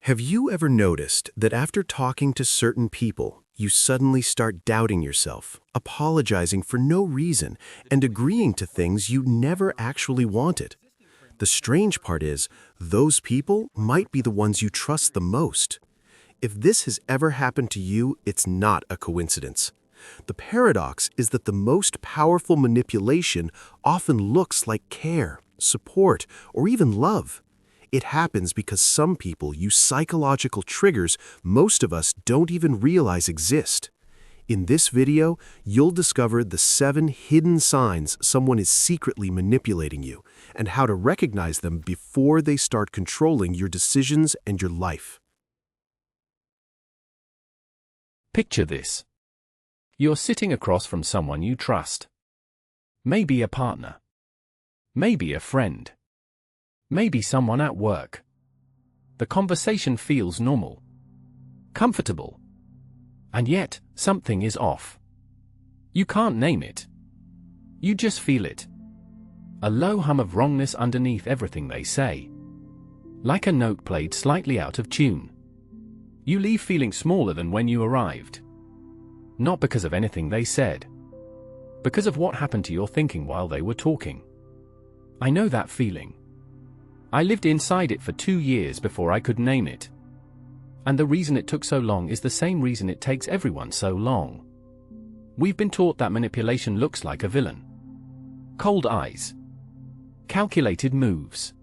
Have you ever noticed that after talking to certain people, you suddenly start doubting yourself, apologizing for no reason, and agreeing to things you never actually wanted? The strange part is, those people might be the ones you trust the most. If this has ever happened to you, it's not a coincidence. The paradox is that the most powerful manipulation often looks like care, support, or even love. It happens because some people use psychological triggers most of us don't even realize exist. In this video, you'll discover the 7 hidden signs someone is secretly manipulating you and how to recognize them before they start controlling your decisions and your life. Picture this. You're sitting across from someone you trust. Maybe a partner. Maybe a friend. Maybe someone at work. The conversation feels normal, comfortable. And yet, something is off. You can't name it. You just feel it. A low hum of wrongness underneath everything they say. Like a note played slightly out of tune. You leave feeling smaller than when you arrived. Not because of anything they said. Because of what happened to your thinking while they were talking. I know that feeling. I lived inside it for 2 years before I could name it. And the reason it took so long is the same reason it takes everyone so long. We've been taught that manipulation looks like a villain. Cold eyes. Calculated moves.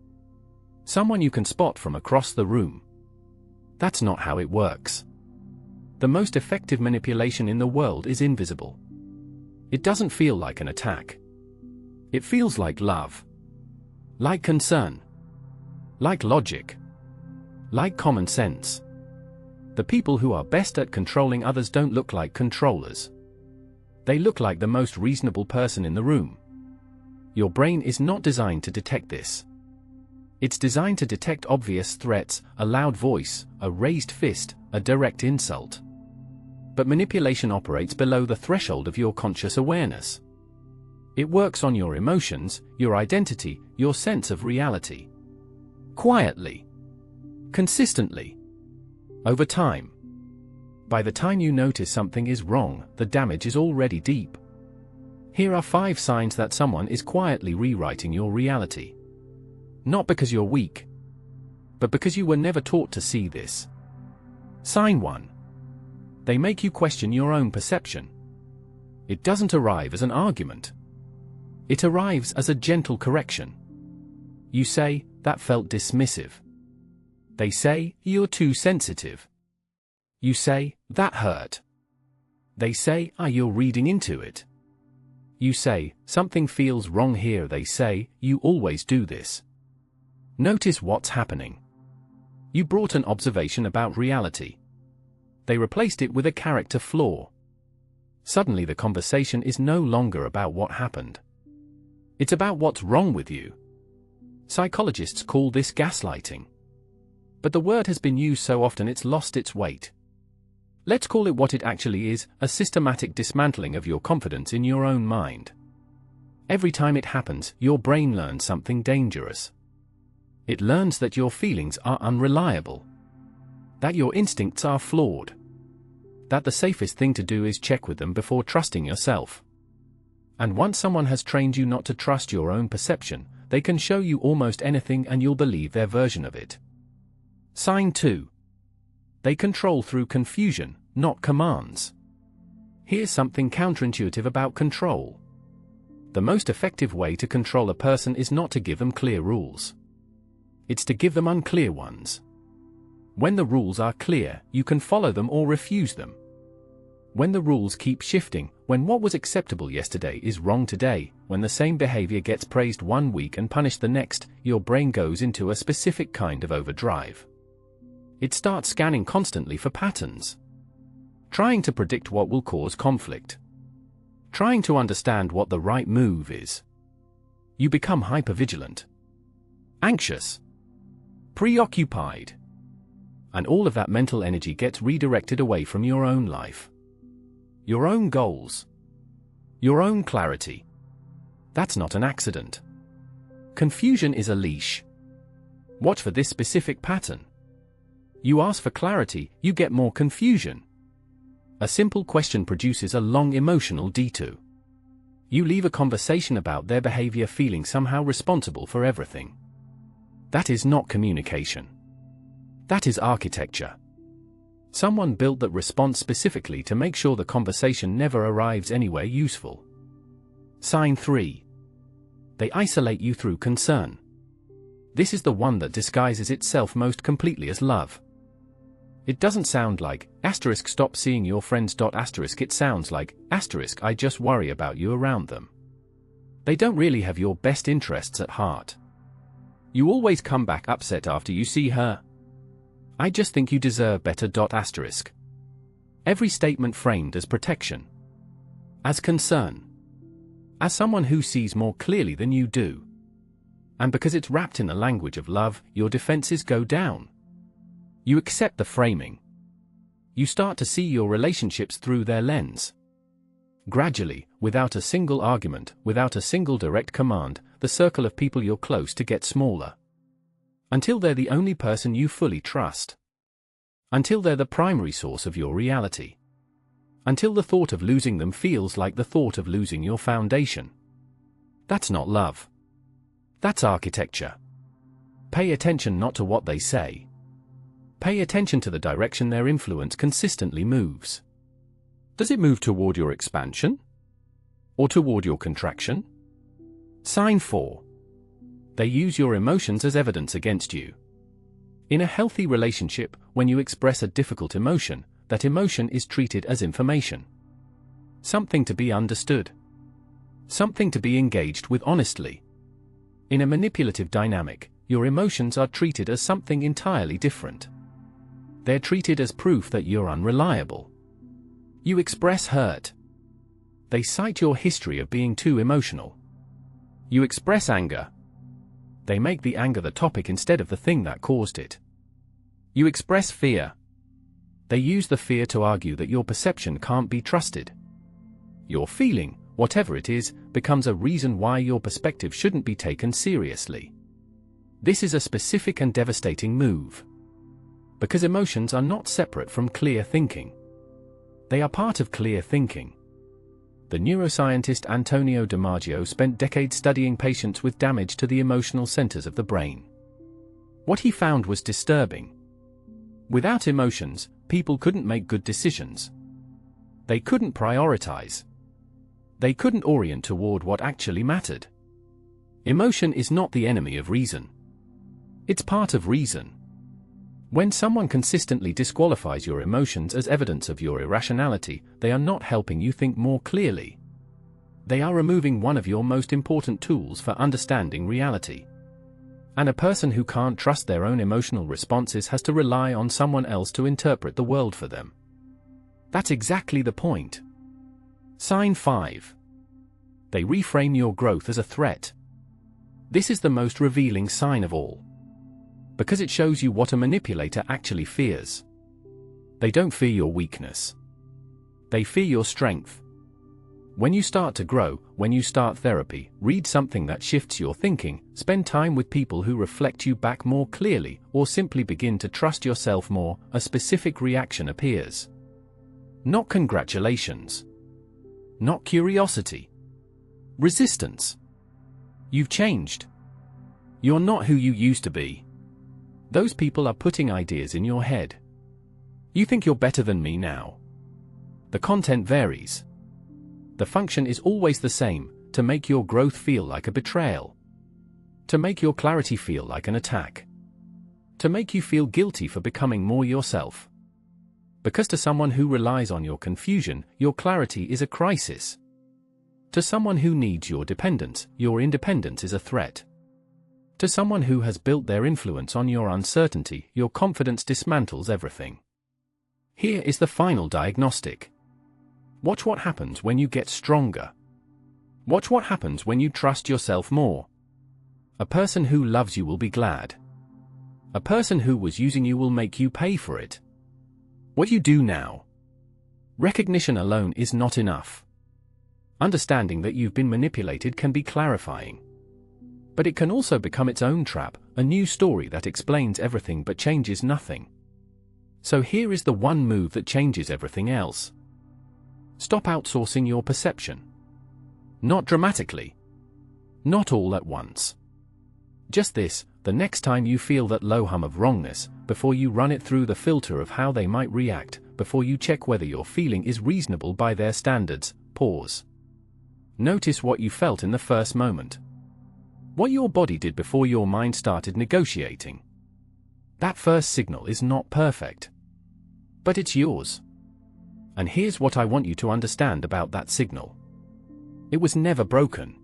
Someone you can spot from across the room. That's not how it works. The most effective manipulation in the world is invisible. It doesn't feel like an attack. It feels like love. Like concern. Like logic. Like common sense. The people who are best at controlling others don't look like controllers. They look like the most reasonable person in the room. Your brain is not designed to detect this. It's designed to detect obvious threats, a loud voice, a raised fist, a direct insult. But manipulation operates below the threshold of your conscious awareness. It works on your emotions, your identity, your sense of reality. Quietly. Consistently. Over time. By the time you notice something is wrong, the damage is already deep. Here are 5 signs that someone is quietly rewriting your reality. Not because you're weak, but because you were never taught to see this. Sign 1. They make you question your own perception. It doesn't arrive as an argument. It arrives as a gentle correction. You say, "That felt dismissive." They say, "You're too sensitive." You say, "That hurt." They say, "You're reading into it." You say, "Something feels wrong here." They say, "You always do this." Notice what's happening. You brought an observation about reality. They replaced it with a character flaw. Suddenly the conversation is no longer about what happened. It's about what's wrong with you. Psychologists call this gaslighting. But the word has been used so often it's lost its weight. Let's call it what it actually is, a systematic dismantling of your confidence in your own mind. Every time it happens, your brain learns something dangerous. It learns that your feelings are unreliable. That your instincts are flawed. That the safest thing to do is check with them before trusting yourself. And once someone has trained you not to trust your own perception, they can show you almost anything and you'll believe their version of it. Sign 2. They control through confusion, not commands. Here's something counterintuitive about control. The most effective way to control a person is not to give them clear rules. It's to give them unclear ones. When the rules are clear, you can follow them or refuse them. When the rules keep shifting, when what was acceptable yesterday is wrong today, when the same behavior gets praised one week and punished the next, your brain goes into a specific kind of overdrive. It starts scanning constantly for patterns. Trying to predict what will cause conflict. Trying to understand what the right move is. You become hypervigilant. Anxious. Preoccupied. And all of that mental energy gets redirected away from your own life. Your own goals. Your own clarity. That's not an accident. Confusion is a leash. Watch for this specific pattern. You ask for clarity, you get more confusion. A simple question produces a long emotional detour. You leave a conversation about their behavior feeling somehow responsible for everything. That is not communication. That is architecture. Someone built that response specifically to make sure the conversation never arrives anywhere useful. Sign 3. They isolate you through concern. This is the one that disguises itself most completely as love. It doesn't sound like, stop seeing your friends. It sounds like, I just worry about you around them. They don't really have your best interests at heart. You always come back upset after you see her. I just think you deserve better. Every statement framed as protection, as concern, as someone who sees more clearly than you do. And because it's wrapped in the language of love, your defenses go down. You accept the framing. You start to see your relationships through their lens. Gradually, without a single argument, without a single direct command, the circle of people you're close to gets smaller. Until they're the only person you fully trust. Until they're the primary source of your reality. Until the thought of losing them feels like the thought of losing your foundation. That's not love. That's architecture. Pay attention not to what they say. Pay attention to the direction their influence consistently moves. Does it move toward your expansion? Or toward your contraction? Sign 4. They use your emotions as evidence against you. In a healthy relationship, when you express a difficult emotion, that emotion is treated as information. Something to be understood. Something to be engaged with honestly. In a manipulative dynamic, your emotions are treated as something entirely different. They're treated as proof that you're unreliable. You express hurt. They cite your history of being too emotional. You express anger. They make the anger the topic instead of the thing that caused it. You express fear. They use the fear to argue that your perception can't be trusted. Your feeling, whatever it is, becomes a reason why your perspective shouldn't be taken seriously. This is a specific and devastating move. Because emotions are not separate from clear thinking. They are part of clear thinking. The neuroscientist Antonio DiMaggio spent decades studying patients with damage to the emotional centers of the brain. What he found was disturbing. Without emotions, people couldn't make good decisions. They couldn't prioritize. They couldn't orient toward what actually mattered. Emotion is not the enemy of reason. It's part of reason. When someone consistently disqualifies your emotions as evidence of your irrationality, they are not helping you think more clearly. They are removing one of your most important tools for understanding reality. And a person who can't trust their own emotional responses has to rely on someone else to interpret the world for them. That's exactly the point. Sign 5. They reframe your growth as a threat. This is the most revealing sign of all. Because it shows you what a manipulator actually fears. They don't fear your weakness. They fear your strength. When you start to grow, when you start therapy, read something that shifts your thinking, spend time with people who reflect you back more clearly, or simply begin to trust yourself more, a specific reaction appears. Not congratulations. Not curiosity. Resistance. You've changed. You're not who you used to be. Those people are putting ideas in your head. You think you're better than me now. The content varies. The function is always the same, to make your growth feel like a betrayal. To make your clarity feel like an attack. To make you feel guilty for becoming more yourself. Because to someone who relies on your confusion, your clarity is a crisis. To someone who needs your dependence, your independence is a threat. To someone who has built their influence on your uncertainty, your confidence dismantles everything. Here is the final diagnostic. Watch what happens when you get stronger. Watch what happens when you trust yourself more. A person who loves you will be glad. A person who was using you will make you pay for it. What you do now. Recognition alone is not enough. Understanding that you've been manipulated can be clarifying. But it can also become its own trap, a new story that explains everything but changes nothing. So here is the one move that changes everything else. Stop outsourcing your perception. Not dramatically. Not all at once. Just this, the next time you feel that low hum of wrongness, before you run it through the filter of how they might react, before you check whether your feeling is reasonable by their standards, pause. Notice what you felt in the first moment. What your body did before your mind started negotiating. That first signal is not perfect. But it's yours. And here's what I want you to understand about that signal. It was never broken.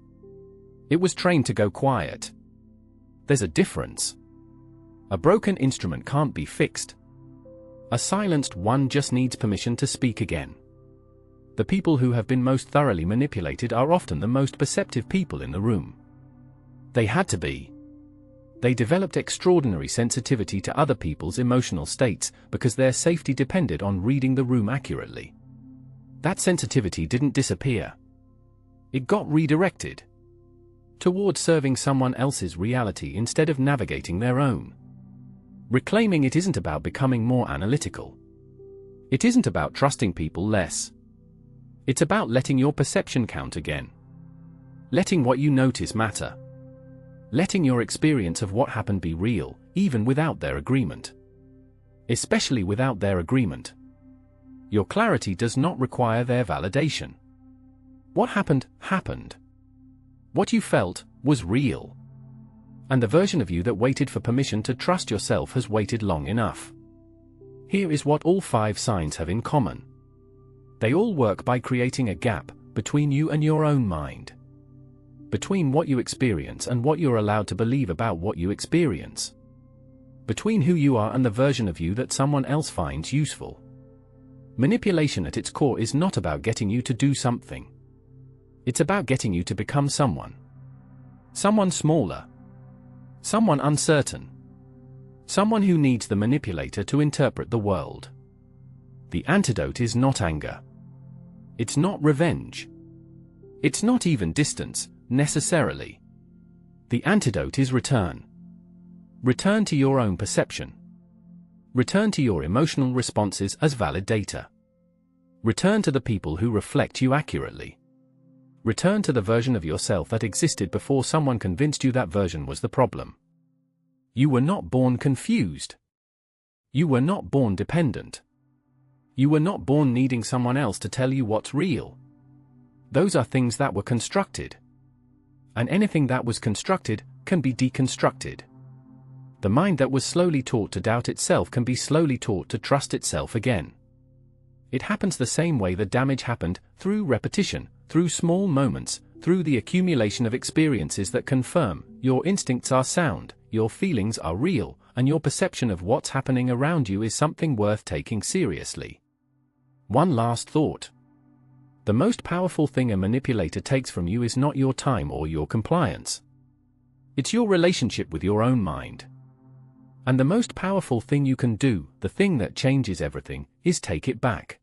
It was trained to go quiet. There's a difference. A broken instrument can't be fixed. A silenced one just needs permission to speak again. The people who have been most thoroughly manipulated are often the most perceptive people in the room. They had to be. They developed extraordinary sensitivity to other people's emotional states because their safety depended on reading the room accurately. That sensitivity didn't disappear. It got redirected toward serving someone else's reality instead of navigating their own. Reclaiming it isn't about becoming more analytical. It isn't about trusting people less. It's about letting your perception count again. Letting what you notice matter. Letting your experience of what happened be real, even without their agreement. Especially without their agreement. Your clarity does not require their validation. What happened, happened. What you felt was real. And the version of you that waited for permission to trust yourself has waited long enough. Here is what all 5 signs have in common. They all work by creating a gap between you and your own mind. Between what you experience and what you're allowed to believe about what you experience. Between who you are and the version of you that someone else finds useful. Manipulation at its core is not about getting you to do something. It's about getting you to become someone. Someone smaller. Someone uncertain. Someone who needs the manipulator to interpret the world. The antidote is not anger. It's not revenge. It's not even distance, necessarily. The antidote is return. Return to your own perception. Return to your emotional responses as valid data. Return to the people who reflect you accurately. Return to the version of yourself that existed before someone convinced you that version was the problem. You were not born confused. You were not born dependent. You were not born needing someone else to tell you what's real. Those are things that were constructed. And anything that was constructed can be deconstructed. The mind that was slowly taught to doubt itself can be slowly taught to trust itself again. It happens the same way the damage happened, through repetition, through small moments, through the accumulation of experiences that confirm your instincts are sound, your feelings are real, and your perception of what's happening around you is something worth taking seriously. One last thought. The most powerful thing a manipulator takes from you is not your time or your compliance. It's your relationship with your own mind. And the most powerful thing you can do, the thing that changes everything, is take it back.